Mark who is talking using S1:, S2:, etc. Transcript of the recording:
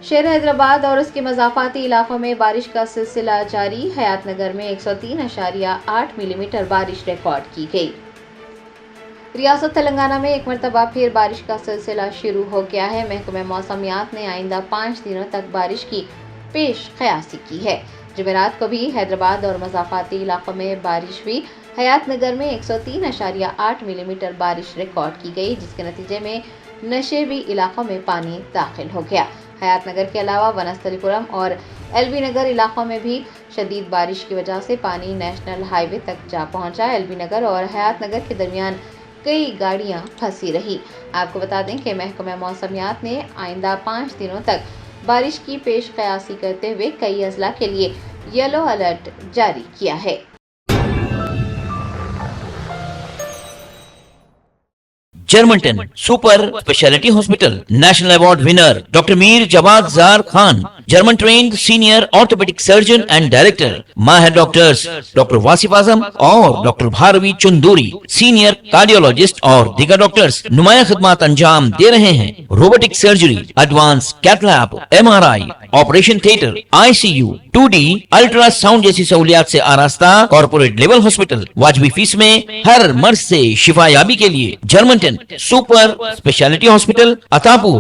S1: شہر حیدرآباد اور اس کے مضافاتی علاقوں میں بارش کا سلسلہ جاری۔ حیات نگر میں 103.8 ملی میٹر بارش ریکارڈ کی گئی۔ ریاست تلنگانہ میں ایک مرتبہ پھر بارش کا سلسلہ شروع ہو گیا ہے۔ محکمہ موسمیات نے آئندہ 5 دنوں تک بارش کی پیش قیاسی کی ہے۔ جمعرات کو بھی حیدرآباد اور مضافاتی علاقوں میں بارش ہوئی۔ حیات نگر میں 103.8 ملی میٹر بارش ریکارڈ کی گئی، جس کے نتیجے میں نشیبی علاقوں میں پانی داخل ہو گیا۔ حیات نگر کے علاوہ ونستھلی پورم اور ایل بی نگر علاقوں میں بھی شدید بارش کی وجہ سے پانی نیشنل ہائی وے تک جا پہنچا۔ ایل بی نگر اور حیات نگر کے درمیان کئی گاڑیاں پھنسی رہی۔ آپ کو بتا دیں کہ محکمہ موسمیات نے آئندہ 5 دنوں تک بارش کی پیش قیاسی کرتے ہوئے کئی اضلاع کے لیے یلو الرٹ جاری کیا ہے۔
S2: جرمنٹن super speciality hospital national award winner doctor Mir Jawad Zar Khan, German trained senior orthopaedic surgeon and director, ماہر ڈاکٹرز ڈاکٹر واصف اعظم اور doctor Bharavi Chanduri, senior cardiologist اور دیگر ڈاکٹرز نمایاں خدمات انجام دے رہے ہیں۔ Robotic surgery, advance cath lab, MRI، operation theatre, ICU، 2D ultra sound جیسی سہولیات سے آراستہ کارپوریٹ لیول ہاسپٹل، واجبی فیس میں ہر مرض سے شفا یابی کے لیے جرمنٹن سپر اسپیشلٹی ہاسپٹل، عطاپور۔